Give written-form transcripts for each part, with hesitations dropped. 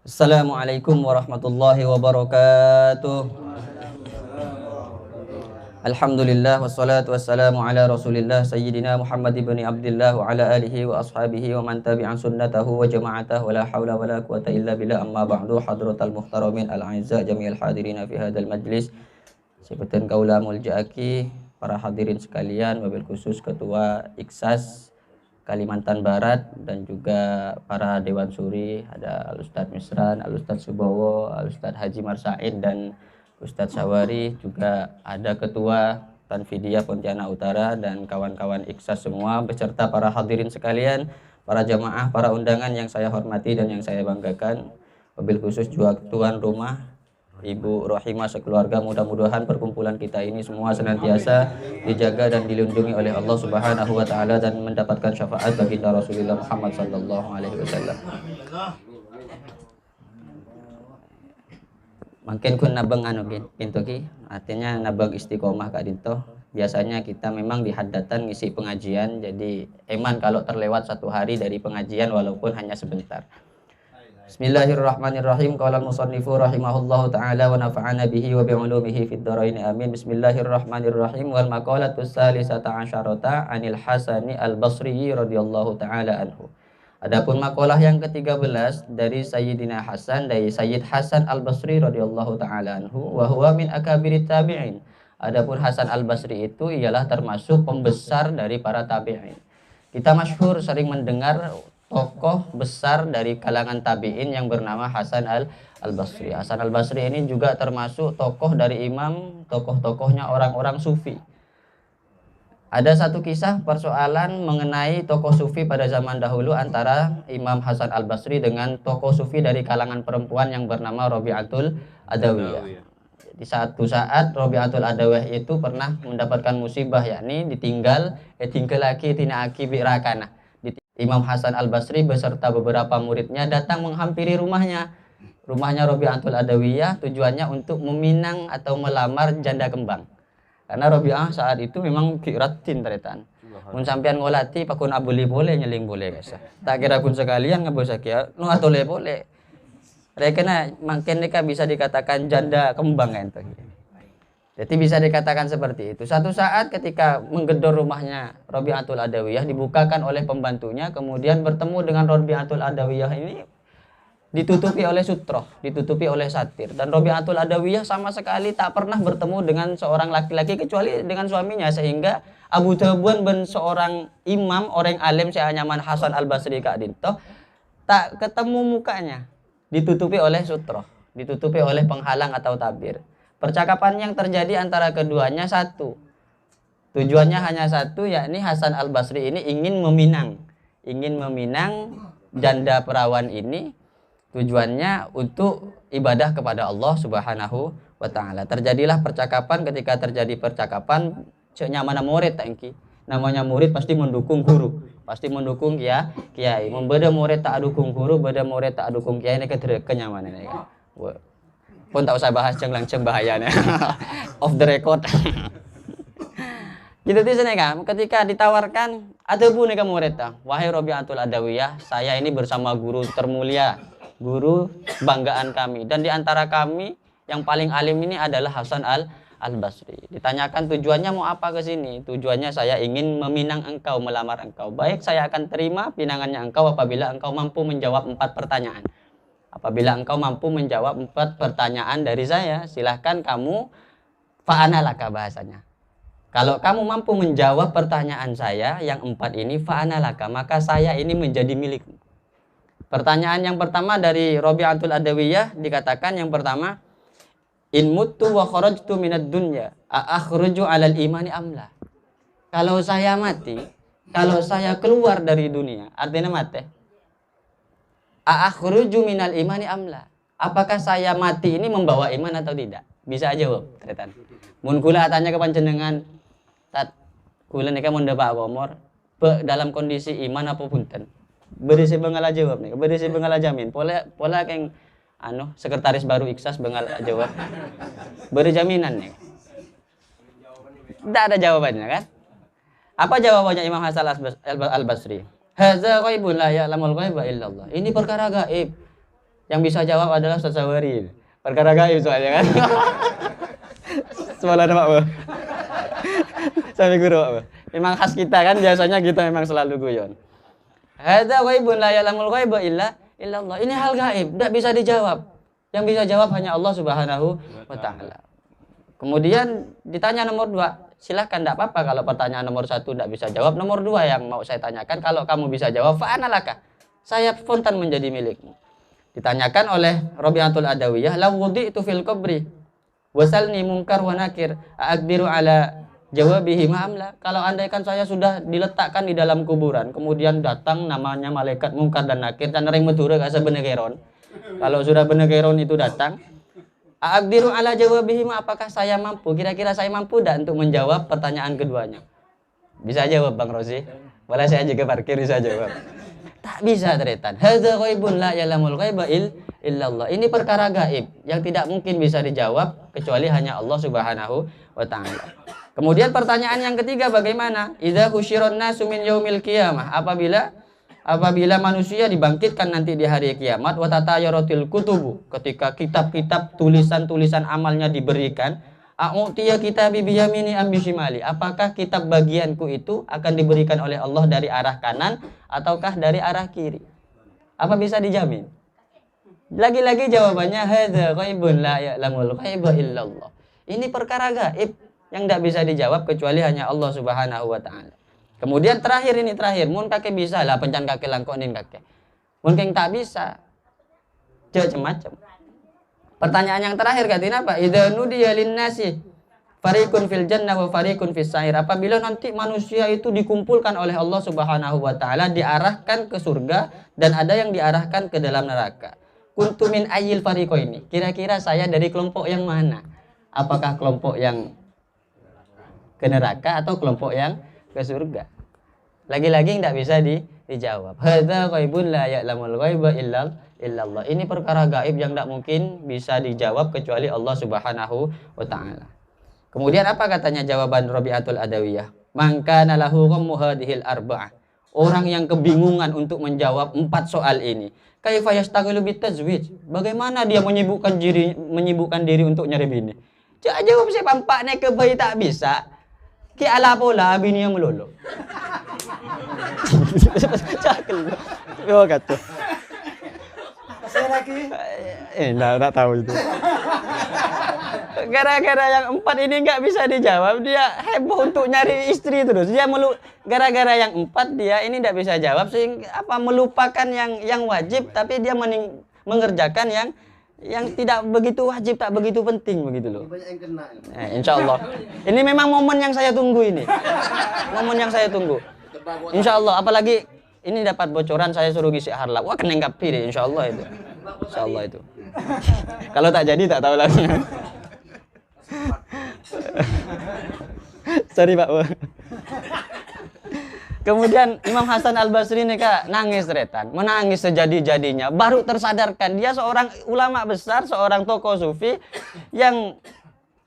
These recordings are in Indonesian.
Assalamualaikum warahmatullahi wabarakatuh. Alhamdulillah wassalatu wassalamu ala Rasulillah sayyidina Muhammad ibn Abdullah wa ala alihi wa ashabihi wa man tabi'an sunnatahu wa jama'atahu wa la hawla wa la quwata illa billah. Amma ba'du, hadratal muhtaramin al-a'izza jami'al hadirina fi hadzal majlis. Sebutan kaula mulja'aki, para hadirin sekalian, wabil khusus Ketua Iksas Kalimantan Barat dan juga para Dewan Suri, ada Al-Ustadz Misran, Al-Ustadz Subowo, Al-Ustadz Haji Marsaid dan Ustadz Sawari, juga ada Ketua Tanfidiyah Pontianak Utara dan kawan-kawan Iksas semua beserta para hadirin sekalian, para jamaah, para undangan yang saya hormati dan yang saya banggakan. Wabil khusus juga tuan rumah Ibu Rohimah sekeluarga, mudah-mudahan perkumpulan kita ini semua senantiasa dijaga dan dilindungi oleh Allah Subhanahu wa taala dan mendapatkan syafaat baginda Rasulullah Muhammad sallallahu alaihi wasallam. Mungkin kun nabeng anu pintu ki, artinya nabeng istiqomah Kak Dinto. Biasanya kita memang di haddatan ngisi pengajian, jadi eman kalau terlewat satu hari dari pengajian walaupun hanya sebentar. Bismillahirrahmanirrahim. Qala al-musannifu rahimahullahu ta'ala wa nafa'ana bihi wa bi'ulumihi fid dharain amin. Bismillahirrahmanirrahim. Wal maqalatu tsalisata asyarata 'anil Hasani al-Basri radhiyallahu ta'ala anhu. Adapun makalah yang ke-13 dari Sayyidina Hasan, dari Sayyid Hasan al-Basri radhiyallahu ta'ala anhu, wa huwa min akabirit tabi'in. Adapun Hasan al-Basri itu ialah termasuk pembesar dari para tabi'in. Kita masyhur sering mendengar tokoh besar dari kalangan tabi'in yang bernama Hasan al-Basri. Hasan al-Basri ini juga termasuk tokoh dari imam, tokoh-tokohnya orang-orang sufi. Ada satu kisah persoalan mengenai tokoh sufi pada zaman dahulu antara Imam Hasan al-Basri dengan tokoh sufi dari kalangan perempuan yang bernama Rabi'atul Adawiyah. Di satu saat Rabi'atul Adawiyah itu pernah mendapatkan musibah, yakni ditinggal lagi tina aki birakana. Imam Hasan al-Basri beserta beberapa muridnya datang menghampiri rumahnya Rabi'atul Adawiyah, tujuannya untuk meminang atau melamar janda kembang. Karena Rabi'ah saat itu memang kiratin teretan. Mun sampean ngolati pakun abuli boleh nyeling boleh guys. Tak kira kun sekalian ngabosak ya, nu atole boleh. Rekena mungkin mereka bisa dikatakan janda kembang kan tuh. Jadi bisa dikatakan seperti itu. Satu saat ketika menggedor rumahnya Rabi'atul Adawiyah, dibukakan oleh pembantunya, kemudian bertemu dengan Rabi'atul Adawiyah ini ditutupi oleh sutroh, ditutupi oleh satir. Dan Rabi'atul Adawiyah sama sekali tak pernah bertemu dengan seorang laki-laki kecuali dengan suaminya, sehingga Abu Thabun ben seorang imam, orang alim seanyaman Hasan al-Basri Kak Dinto, tak ketemu mukanya, ditutupi oleh sutroh, ditutupi oleh penghalang atau tabir. Percakapan yang terjadi antara keduanya satu, tujuannya hanya satu, yakni Hasan al-Basri ini ingin meminang janda perawan ini. Tujuannya untuk ibadah kepada Allah Subhanahu wa taala. Terjadilah percakapan, ketika terjadi percakapan nyaman murid tangki. Namanya murid pasti mendukung guru, pasti mendukung kiai. Membeda murid tak dukung guru, beda murid tak dukung kiai, ini kenyamanan ini kan. Pun tak usah bahas ceng bahayanya. Off the record. Gitu di sini kan, ketika ditawarkan, ada bu nih murid ta, wahai Rabi'atul Adawiyah, saya ini bersama guru termulia, guru banggaan kami, dan di antara kami yang paling alim ini adalah Hasan al-Basri. Ditanyakan tujuannya mau apa ke sini? Tujuannya saya ingin meminang engkau, melamar engkau. Baik, saya akan terima pinangannya engkau apabila engkau mampu menjawab 4 pertanyaan. Apabila engkau mampu menjawab 4 pertanyaan dari saya, silahkan kamu fa'ana laka bahasanya. Kalau kamu mampu menjawab pertanyaan saya yang 4 ini, fa'ana laka, maka saya ini menjadi milikmu. Pertanyaan yang pertama dari Rabi'atul Adawiyah dikatakan yang pertama, in muttu wa kharajtu minad dunya akhruju 'alal imani amla. Kalau saya mati, kalau saya keluar dari dunia, artinya mati. Akhruju minal imani amla. Apakah saya mati ini membawa iman atau tidak? Bisa aja jawab, teretan. Mun kula tanya ke panjenengan, tat kula nika mun Pak Komor, dalam kondisi iman apa punten? Beri si bengala jawab nih, beri si bengala jamin. Pola keng sekretaris baru Iksas bengala jawab. Beri jaminan nih. Tidak ada jawabannya kan? Apa jawabannya Imam Hasan al-Basri? Hadza ghaibun la ya'lamul ghaiba illallah. Ini perkara gaib. Yang bisa jawab adalah Ustaz Sawari. Perkara gaib soalnya kan. Semalam Pak. Sampai guru Pak. Memang khas kita kan, biasanya kita memang selalu guyon. Hadza ghaibun la ya'lamul ghaiba illallah. Ini hal gaib, tidak bisa dijawab. Yang bisa jawab hanya Allah Subhanahu wa taala. Kemudian ditanya nomor 2, silahkan, tidak apa-apa kalau pertanyaan nomor 1 tidak bisa jawab. Nomor 2 yang mau saya tanyakan, kalau kamu bisa jawab, fa'analaka, saya spontan menjadi milikmu. Ditanyakan oleh Rabi'atul Adawiyah, la wudi'tu fil qabri wasalni munkar wa nakir aqdiru ala jawabihi ma'amla. Kalau andaikan saya sudah diletakkan di dalam kuburan, kemudian datang namanya malaikat munkar dan nakir, dan ring medure ka sebenegeron. Kalau sudah benegeron itu datang, aqdiru ala jawabihi, apakah saya mampu? Kira-kira saya mampu tidak untuk menjawab pertanyaan keduanya? Bisa jawab Bang Rosi? Boleh saya juga parkir, bisa jawab. Tak bisa teretan. Hadza ghaibun la ya'lamul ghaiba illallah. Ini perkara gaib yang tidak mungkin bisa dijawab kecuali hanya Allah Subhanahu wa taala. Kemudian pertanyaan yang ketiga, bagaimana? Idza husyiron nasu min yaumil qiyamah. Apabila manusia dibangkitkan nanti di hari kiamat, wa tatayaratil kutubu, ketika kitab-kitab tulisan-tulisan amalnya diberikan, a'utiya kitabi biyamini am bishimali, apakah kitab bagianku itu akan diberikan oleh Allah dari arah kanan ataukah dari arah kiri? Apa bisa dijamin? Lagi-lagi jawabannya hadza ghaibun la ya'lamul ghaiba illallah. Ini perkara gaib yang tidak bisa dijawab kecuali hanya Allah Subhanahu wa taala. Kemudian terakhir, mun kakek bisa lah pencan kakek langkonin kakek. Mun keng tak bisa. Macam-macam. Pertanyaan yang terakhir katanya apa? Idza nudiya linnasi fariqun fil jannah wa fariqun fis sa'ir. Apabila nanti manusia itu dikumpulkan oleh Allah Subhanahu wa taala, diarahkan ke surga dan ada yang diarahkan ke dalam neraka. Kuntu min ayyil fariqaini. Kira-kira saya dari kelompok yang mana? Apakah kelompok yang ke neraka atau kelompok yang ke surga? Lagi-lagi tidak bisa dijawab. Hadza ghaibun la ya'lamul ghaiba illallah. Ini perkara gaib yang tidak mungkin bisa dijawab kecuali Allah Subhanahu wa taala. Kemudian apa katanya jawaban Rabi'atul Adawiyah? Man kana lahu ghammu hadhil arba'ah. Orang yang kebingungan untuk menjawab 4 soal ini. Kaifa yastaghilu bitazwij? Bagaimana dia menyibukkan diri untuk nyari bini? Jawab siapa empaknya ke bayi tak bisa. Ki ala pola bini yang melulu. Cakil. Yo kata. Saya lagi. Enggak tahu itu. Gara-gara yang 4 ini nggak bisa dijawab, dia heboh untuk nyari istri terus. Dia gara-gara yang 4 dia ini tidak bisa jawab, sehingga melupakan yang wajib, tapi dia mengerjakan yang tidak begitu wajib, tak begitu penting begitu loh. Banyak yang kena. Insya Allah. Ini memang momen yang saya tunggu ini. Momen yang saya tunggu. Insya Allah. Apalagi ini dapat bocoran saya suruh ngisi harlap. Wah kena kapi deh. Insya Allah itu. Insya Allah itu. Kalau tak jadi tak tahu lagi. Sorry Pak. Kemudian Imam Hasan Al-Basri nih Kak, nangis retan, menangis sejadi-jadinya. Baru tersadarkan dia seorang ulama besar, seorang tokoh sufi yang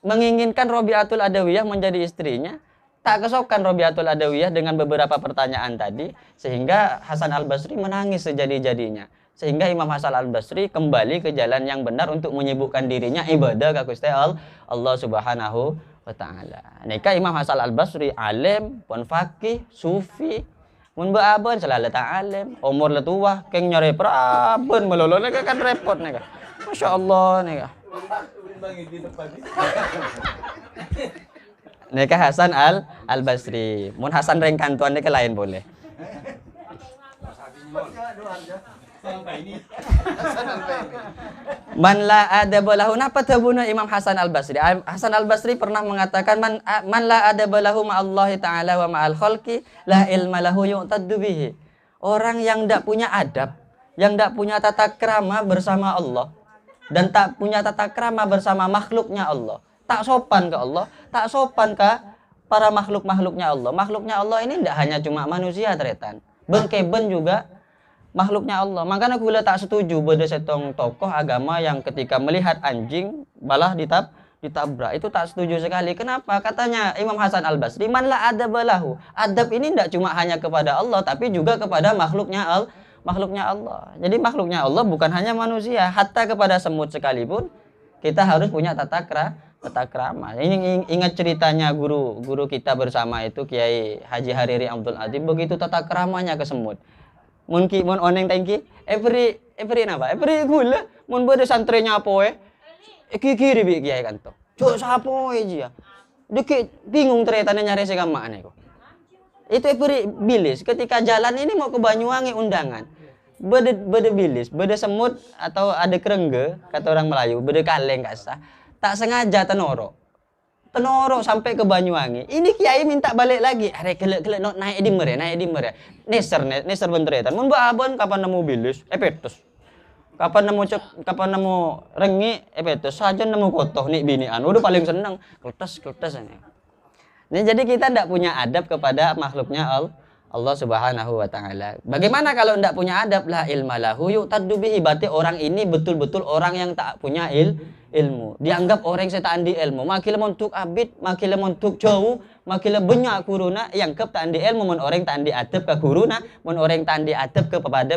menginginkan Rabi'atul Adawiyah menjadi istrinya. Tak kesokan Rabi'atul Adawiyah dengan beberapa pertanyaan tadi, sehingga Hasan Al-Basri menangis sejadi-jadinya. Sehingga Imam Hasan Al-Basri kembali ke jalan yang benar untuk menyibukkan dirinya ibadah ka Gusti Allah Subhanahu wa ta'ala. Nika Imam Hasan Al-Basri alim, pun faqih, sufi, mun baaban selalu ta'alim, umur letuah keng nyari praben melolo nika kan repot nika. Masyaallah nika. Nika Hasan Al-Basri. Mun Hasan reng kantuan nika lain boleh. Man la adaba lahu, napa tabuna Imam Hasan Al-Basri. Hasan Al-Basri pernah mengatakan man la adaba lahu ma'allahi ta'ala wa ma'al khalqi la ilma lahu yu'taddu bihi. Orang yang tidak punya adab, yang tidak punya tata krama bersama Allah dan tak punya tata krama bersama makhluknya Allah, tak sopan ke Allah, tak sopan ke para makhluk-makhluknya Allah. Makhluknya Allah ini tidak hanya cuma manusia teretan, ben juga makhluknya Allah. Makanya aku tak setuju pada setong tokoh agama yang ketika melihat anjing malah ditabrak. Itu tak setuju sekali. Kenapa? Katanya Imam Hasan Al-Basri, man la adaba lahu. Adab ini tidak cuma hanya kepada Allah, tapi juga kepada makhluknya Allah. Jadi makhluknya Allah bukan hanya manusia, hatta kepada semut sekalipun kita harus punya tata krama. Ini ingat ceritanya guru kita bersama itu Kiai Haji Hariri Abdul Aziz, begitu tata kramanya ke semut. Mun oneng tangki every gula mun bade santrenya apa kiri bi kiai kanto cuk sapo ya dikit bingung ternyata nyari segama aneh kok itu every bilis ketika jalan ini mau ke Banyuwangi undangan bede bilis bede semut atau ada kerengge kata orang Melayu bede kaleng kasah tak sengaja tenoro sampai ke Banyuwangi. Ini kiai minta balik lagi. Are kelek naik di mere. Neser benteretan. Mun mbak abon kapan nemu bilis? Petus. Kapan nemu rengi? Petus. Saja nemu kotoh nih binian. Udah paling seneng. Kletes ini. Nah, jadi kita tidak punya adab kepada makhluknya Allah Subhanahu wa taala. Bagaimana kalau tidak punya adab? La ilma lahu yu'taddu bihi. Berarti orang ini betul-betul orang yang tak punya ilmu. Dianggap orang yang tak andi ilmu. Makilah montuk abid, makilah montuk jauh, makilah banyak kuruna yang tak andi ilmu. Mun orang tak andi adab ke kuruna, mun orang tak andi adab kepada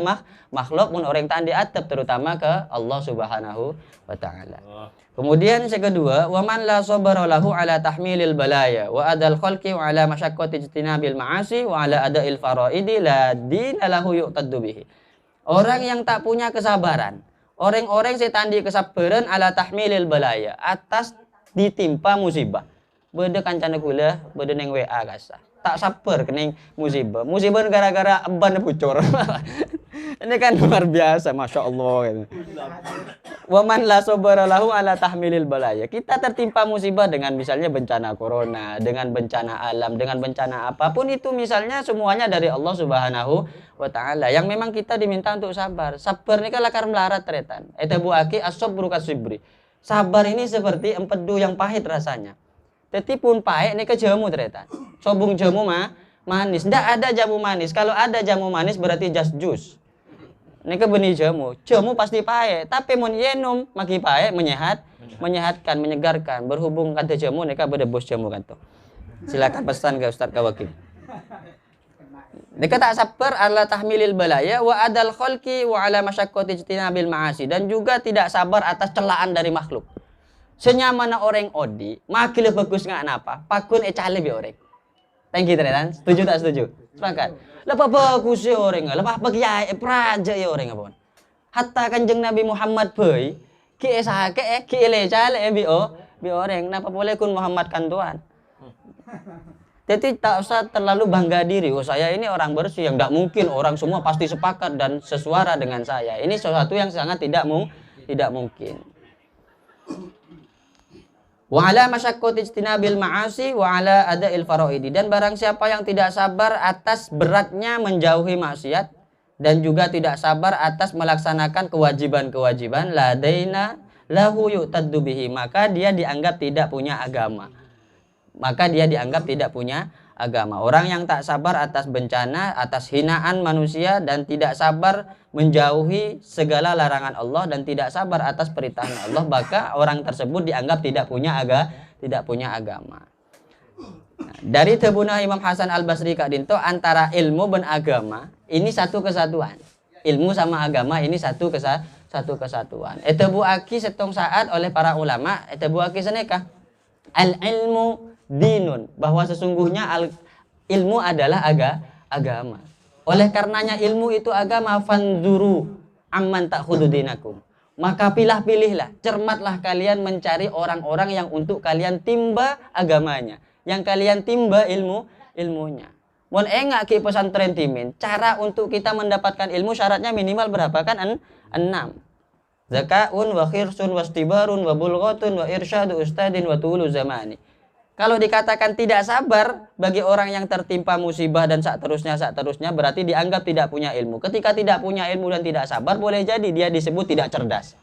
makhluk, mun orang tak andi adab terutama ke Allah Subhanahu wa taala. Kemudian yang kedua, wa man la sabara lahu ala tahmilil balaya wa adal khalqi wa ala masyaqqati ijtinabil ma'asi wa ala ada'il faraidi la dina lahu yu'taddu bihi. Orang yang tak punya kesabaran, orang-orang saya tandi kesabaran ala tahmilil balaya atas ditimpa musibah. Bede kancana kula, bede neng WA kasa. Tak sabar kening musibah. Musibah gara-gara ban bocor. Ini kan luar biasa, masya Allah. Gitu. Waman la sabara lahu ala tahmilil balaya. Kita tertimpa musibah dengan misalnya bencana corona, dengan bencana alam, dengan bencana apapun itu misalnya semuanya dari Allah Subhanahu wa taala. Yang memang kita diminta untuk sabar. Sabar ini kan lakar melarat tretan. Eta buaki as-sabru kasibri. Sabar ini seperti empedu yang pahit rasanya. Tetapi pun pahit ini ke jamu tretan. Sobung jamu manis. Tidak ada jamu manis. Kalau ada jamu manis berarti just juice. Ini ke benih jamu. Jamu pasti pahit. Tapi mun yenum maki pahit menyehatkan, menyegarkan. Berhubung kata jamu ini kan berdebus jamu kan tuh. Silakan pesan ke Ustaz Kawakib. Mereka tak sabar ala tahmilil balaya wa adal khalqi wa ala masyaqqati ijtinabil ma'asi, dan juga tidak sabar atas celaan dari makhluk. Senyamana orang odi, makin bagus nggak napa, pakun cale bi orang. Thank you teman. Setuju tak setuju? Sepakat. Lepas bagus ya orang, lepas bagian praja ya orang apa? Hatta kanjeng Nabi Muhammad boy, ki esake ki le cale bi orang. Napa boleh kun Muhammad kan Tuhan? Jadi tak usah terlalu bangga diri. Oh saya ini orang bersih, yang tidak mungkin orang semua pasti sepakat dan sesuara dengan saya. Ini sesuatu yang sangat tidak mungkin. Wa ala masyaqqati ijtinabil ma'asi wa ala ada'il faraidi, dan barang siapa yang tidak sabar atas beratnya menjauhi maksiat dan juga tidak sabar atas melaksanakan kewajiban-kewajiban, ladaina lahu yu'taddu bihi, maka dia dianggap tidak punya agama. Orang yang tak sabar atas bencana, atas hinaan manusia, dan tidak sabar menjauhi segala larangan Allah, dan tidak sabar atas perintah Allah, maka orang tersebut dianggap tidak punya agama. Nah, dari tebuna Imam Hasan Al-Basri Kak Dinto, antara ilmu dan agama ini satu kesatuan. Ilmu sama agama ini satu kesatuan. Etebu aki setong saat oleh para ulama, etebu aki seneka al-ilmu dinun, bahwa sesungguhnya ilmu adalah agama. Oleh karenanya ilmu itu agama, fanzuru amman ta'khudhu dinakum. Maka pilihlah, cermatlah kalian mencari orang-orang yang untuk kalian timba agamanya, yang kalian timba ilmunya. Mun enggak ki pesantren timin, cara untuk kita mendapatkan ilmu syaratnya minimal berapa kan? 6. Zakaun wa khirsun wa istibarun wa bulghatun wa irsyadu ustadin wa tulu zamani. Kalau dikatakan tidak sabar bagi orang yang tertimpa musibah dan seterusnya berarti dianggap tidak punya ilmu. Ketika tidak punya ilmu dan tidak sabar, boleh jadi dia disebut tidak cerdas.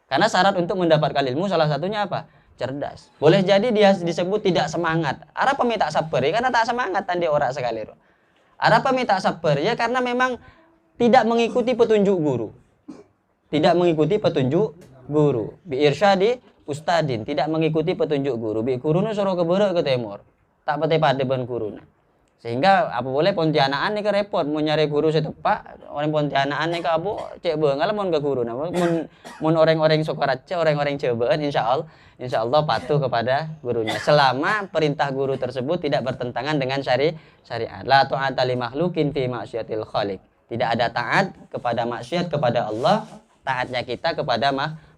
Karena syarat untuk mendapatkan ilmu salah satunya apa? Cerdas. Boleh jadi dia disebut tidak semangat. Ada peminta sabar ya karena tak semangat tadi orang sekali. Ada peminta sabar ya karena memang tidak mengikuti petunjuk guru. Tidak mengikuti petunjuk guru. Bi irsyadi ustadin, tidak mengikuti petunjuk guru. Bi gurune suruh keberek ke timur. Tak pate pada ben gurune. Sehingga apa boleh Pontianakan nih ke repot mau nyari guru setepak orang Pontianakan nih ke abu cek bengal mau ke guru mun orang-orang Sukaraja orang-orang cobaan insya Allah patuh kepada gurunya selama perintah guru tersebut tidak bertentangan dengan syariat. La ta'ata li makhluqin fi ma'syiatil khaliq. Tidak ada taat kepada maksiat kepada Allah, taatnya kita kepada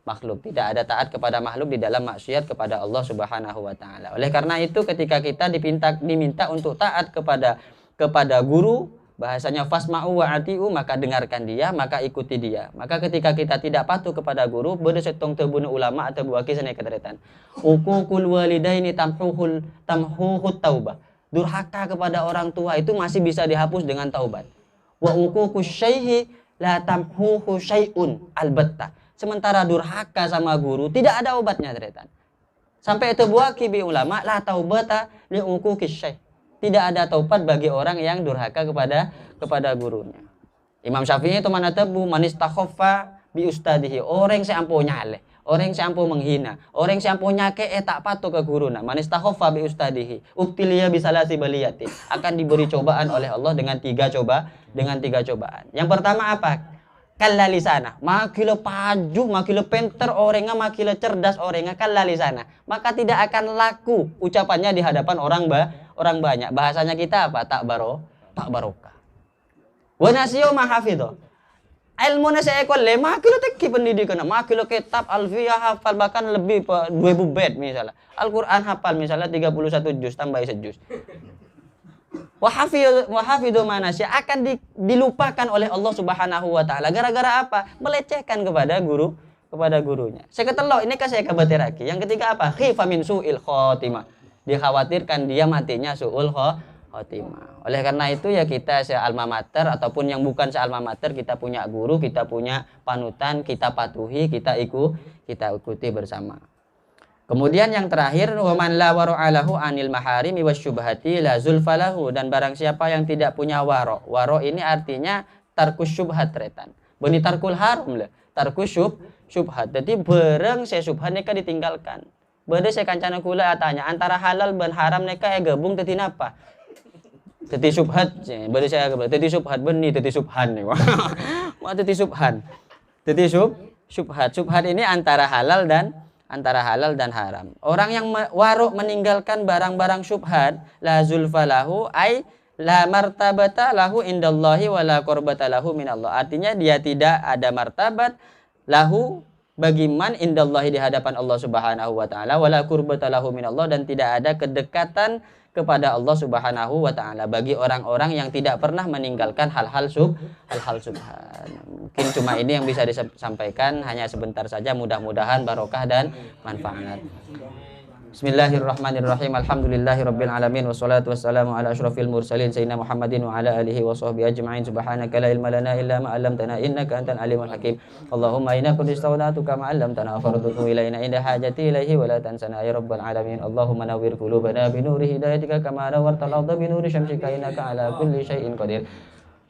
makhluk. Tidak ada taat kepada makhluk di dalam maksiat kepada Allah Subhanahu wa taala. Oleh karena itu ketika kita diminta untuk taat kepada guru, bahasanya fasma'u wa atiu, maka dengarkan dia, maka ikuti dia. Maka ketika kita tidak patuh kepada guru, beureum setong teu bunuh ulama atau buaki sana kadaretan. Uququl walidaini tamhuhut taubah. Durhaka kepada orang tua itu masih bisa dihapus dengan taubat. Wa uququs syaihi la tamhuhu syai'un albatta. Sementara durhaka sama guru tidak ada obatnya teretan. Sampai itu buah kibi ulama la taubata li uquqis syekh. Tidak ada taubat bagi orang yang durhaka kepada gurunya. Imam Syafi'i itu mana tebu manis takhaffa bi ustadihi. Orang yang ampo nyale, orang yang ampo menghina, orang yang ampo nyake tak patuh ke guruna. Manis takhaffa bi ustadihi. Uktilia bisalasi baliyati. Akan diberi cobaan oleh Allah dengan tiga cobaan. Yang pertama apa? Kallali sana, makilo paju, makilo pinter orangnya, makilo cerdas orangnya kallali sana. Maka tidak akan laku ucapannya di hadapan orang banyak. Bahasanya kita apa? Tak barokah. Wa nasiyo mahafidho. Ilmu nasi ekol le, makilo teki pendidikan, makilo kitab alfiyah hafal bahkan lebih 2000 bait misalnya. Al-Qur'an hafal misalnya 31 juz tambah sejuz. Wahafidhu manasya akan dilupakan oleh Allah Subhanahu wa taala. Gara-gara apa? Melecehkan kepada gurunya. Seketelok ini kan saya kabatiraki. Yang ketiga apa? Khifa min su'il khotimah. Dikhawatirkan dia matinya su'ul khotimah. Oleh karena itu ya kita se-alma mater ataupun yang bukan se-alma mater, kita punya guru, kita punya panutan, kita patuhi, kita ikuti bersama. Kemudian yang terakhir waman la wara'alahu anil maharimi wasyubhati la zulfalahu, dan barang siapa yang tidak punya waro. Waro ini artinya tarkus syubhat retan. Beni tarkul haram lah. Tarkus syubhat. Jadi barang saya syubhat neka ditinggalkan. Bade saya kancana kula tanya antara halal dan haram neka gabung teti napa? Teti syubhat. Bade saya teti syubhat beni teti subhan nih. Wah teti subhan. Teti syubhat. Syubhat ini antara halal dan haram. Orang yang warok meninggalkan barang-barang syubhat, la zulfalahu ay la martabata lahu indallahi wa la qurbata lahu minallah. Artinya dia tidak ada martabat lahu bagi man indallahi di hadapan Allah Subhanahu wa taala wa la qurbata lahu minallah, dan tidak ada kedekatan kepada Allah Subhanahu wa taala bagi orang-orang yang tidak pernah meninggalkan hal-hal subhan. Mungkin cuma ini yang bisa disampaikan, hanya sebentar saja, mudah-mudahan barokah dan manfaat. Bismillahirrahmanirrahim. Alhamdulillahirabbil alamin wassalatu wassalamu ala asyrafil mursalin sayyidina Muhammadin wa ala alihi wa sahbihi ajma'in. Subhanaka la ilma lana illa ma 'allamtana innaka antal alimul hakim. Allahumma inna qad istawda'tuka ma 'allamtana farduhu ilaina inda hajati ilaihi wa la tansana ya rabbal alamin. Allahumma nawwir qulubana bi nuri hidayatika kama nawwartal arda bi nuri syamsika innaka ala kulli syai'in qadir.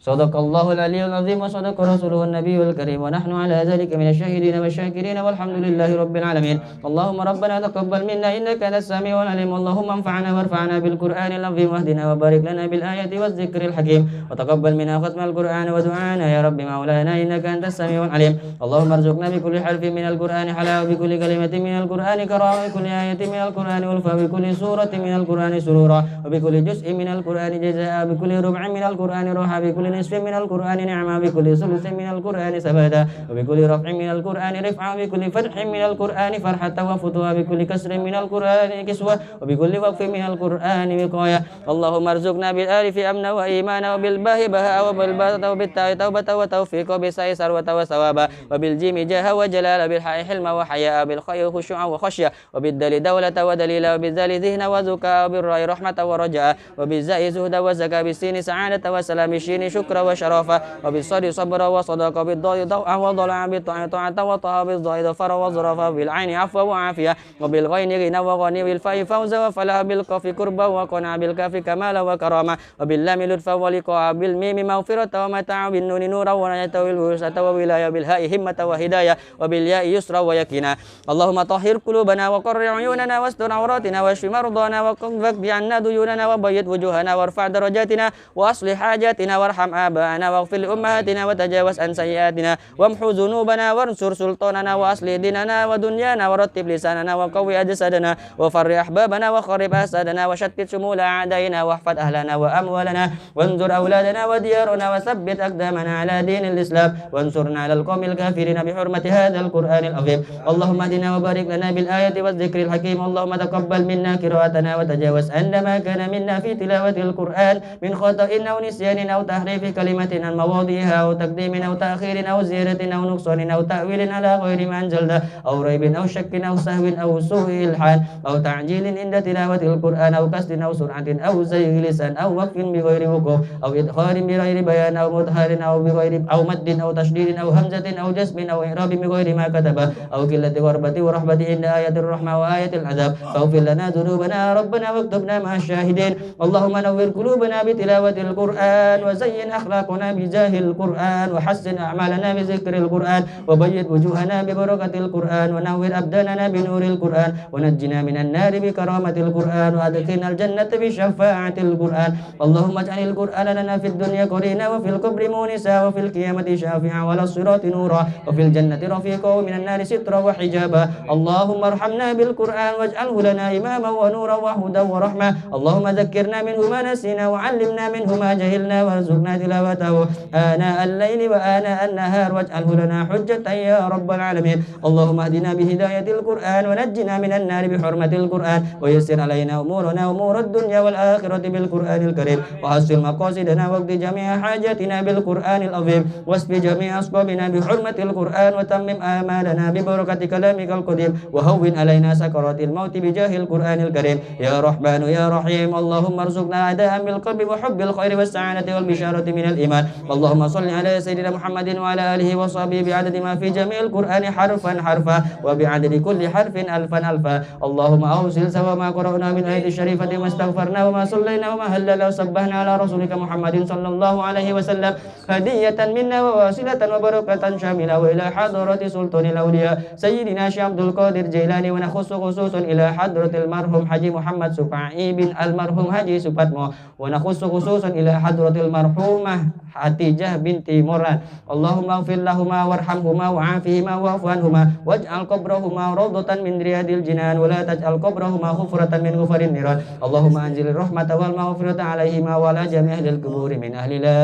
Sadaqallahul aliyyul azim wa sadaqa rasuluhun nabiyul karim wa nahnu ala dzalika minasy syahidin wasyakirin walhamdulillahi rabbil alamin. Allahumma rabbana taqabbal minna innaka antas samiul alim. Allahumma anfa'na warfa'na bil qur'anil azim wahdina wa barik lana bil ayati waz zikril hakim wa taqabbal minna khatmal qur'an wa du'ana ya rabbi maulana innaka antas samiul alim. Allahumma arzuqna bi kulli harfin minal qur'ani halawa bi kulli kalimatin minal qur'ani karama bi kulli ayatin minal qur'ani ulfa bi kulli suratin minal qur'ani surura wa bi kulli juz'in minal qur'ani jazaa'a bi kulli rub'in minal qur'ani raha bi kulli nisfin minal qur'ani ni'ma bi kulli sulusin minal qur'ani sabata wa bi kulli raf'in minal qur'ani rif'a bi kulli fathin minal qur'ani farhatan wa futuha bi kulli kasrin minal qur'ani kiswa wa bi kulli waqfin minal qur'ani wiqaya. Allahumma arzuqna bil alifi amna wa imana wa bil bahi baha wa bil bata wa bit ta'i taubata wa taufiqa bi sa'i sarwata wa sawaba wa bil jimi jaha wa jalala bil ha'i hilma wa haya'a bil khayri khushu'a wa khashya wa bid dali dawlata wa dalila wa bil zali dhihna wa zuka wa bil ra'i rahmata wa raja'a wa bil za'i zuhda wa zaka bis sini sa'adata wa salami shini شكرا وشرفا وبالصدق صبرا وصدق بالضاد ضوءا وضلع بالطاعة طاعة وطه بالضاد ظفرا وظرفا بالعين عفوا وعافية وبالغين غنى وغني بالفاء فوزا وفلاح بالقاف قربا وقنع بالكاف كمالا وكرامة وباللام لطفا ولقاء بالميم مغفرة ومتاع بالنون نورا ونجاة والبرسة وولاية بالهاء همة وهداية وبالياء يسرا ويقينا اللهم طهر قلوبنا وقر عيوننا واستر عوراتنا واشف مرضانا واكف عنا ديوننا وبيض وجوهنا وارفع درجاتنا واصلح حاجاتنا وارحم آباءنا واغفر لأمهاتنا وتجاوز عن سيئاتنا وامحو ذنوبنا وانصر سلطاننا واصلح ديننا ودنيانا ورتب لساننا وقوي أجسادنا وفر أحبابنا وخرب أسادنا وشتت شمول أعدائنا واحفظ أهلنا وأموالنا وانظر أولادنا وديارنا وثبت أقدامنا على دين الإسلام وانصرنا على القوم الكافرين بحرمة هذا القرآن العظيم اللهم اهدنا وبارك لنا بالآية والذكر الحكيم اللهم تقبل منا قراءتنا وتجاوز عنا ما كان منا في تلاوة القرآن من خطأ أو نسيان أو تحريف كلمة عن مواضيعها أو تقديم أو تأخير أو زيادة أو نقصان أو تأويل على غير ما أنزلنا أو ريب أو شك أو سهو أو سوء الحال أو تعجيل عند تلاوة القرآن أو كسر أو سرعة أو زيغ لسان أو وقف بغير وقوف أو إدخال بغير بيان أو مدخل أو بغير أو مد أو تشديد أو همزة أو جسم أو إعراب بغير ما كتب أو قلة غربة ورحمة عند آية الرحمة وآية العذاب فاغفر لنا ذنوبنا يا ربنا واكتبنا مع الشاهدين اللهم نور قلوبنا بتلاوة القرآن وزين أخلاقنا بجاه القرآن وحسن أعمالنا بذكر القرآن وبيض وجوهنا ببركة القرآن ونور أبداننا بنور القرآن ونجنا من النار بكرامة القرآن وأدخلنا الجنة بشفاعة القرآن اللهم اجعل القرآن لنا في الدنيا قرينا وفي القبر مونسا وفي القيامة شافعا وعلى الصراط نورا وفي الجنة رفيقا ومن النار سترا وحجابا اللهم ارحمنا بالقرآن واجعله لنا إماما ونورا وهدى ورحمة اللهم ذكرنا منه ما نسينا وعلمنا منه ما جهلنا وارزقنا تلاوته آناء الليل وآناء النهار واجعله لنا حجة يا رب العالمين اللهم اهدنا بهداية القرآن ونجنا من النار بحرمة القرآن ويسر علينا أمورنا أمور الدنيا والآخرة بالقرآن الكريم وحصل مقاصدنا واقض جميع حاجاتنا بالقرآن العظيم واسف جميع أسقامنا بحرمة القرآن وتمم آمالنا ببركة كلامك القديم وهون علينا سكرات الموت بجاه القرآن الكريم يا رحمن يا رحيم اللهم ارزقنا أداء بالقلب وحب الخير والسعادة والبشارة من الإيمان اللهم صل على سيدنا محمد وعلى آله وصحبه بعدد ما في جميع القرآن حرفا حرفا وبعدد كل حرف ألفا ألفا اللهم أوصل سوى ما قرأنا من آية الشريفة وما استغفرنا وما صلينا وما هللنا وسبحنا على رسولك محمد صلى الله عليه وسلم هدية منا وواصلة وبركة شاملة وإلى حضرة سلطان الأولياء سيدنا شيخ عبد القادر جيلاني ونخص خصوصا إلى حضرة المرحوم حجي محمد سفعي بن المرحوم حجي سباتمو ونخص خصوصا إلى حضرة المرحومة حتيجة بنت مران اللهم اغفر لهما وارحمهما وعافهما واعف عنهما واجعل قبرهما روضة من رياض الجنان ولا تجعل قبرهما غفرة من غفر النيران اللهم أنزل الرحمة والمغفرة عليهما وعلى جميع أهل القبور من أهل لا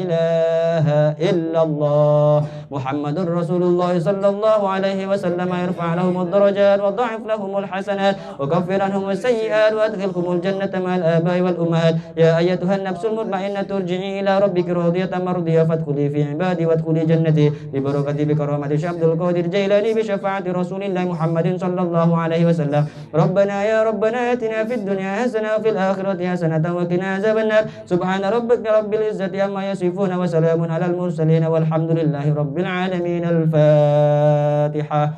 إله إلا الله محمد رسول الله صلى الله عليه وسلم يرفع لهم الدرجات وضاعف لهم الحسنات وكفر عنهم السيئات وأدخلهم الجنة مع الآباء والأمهات يا أيتها النفس المطمئنة ارجعي إلى ربك راضية مرضية فادخلي في عبادي وادخلي جنتي ببركة بكرامة شيخ عبد القادر جيلاني بشفاعة رسول الله محمد صلى الله عليه وسلم ربنا يا ربنا آتنا في الدنيا حسنة وفي الآخرة حسنة وقنا عذاب النار سبحان ربك رب العزة عما يصفون وسلام على المرسلين والحمد لله رب العالمين الفاتحة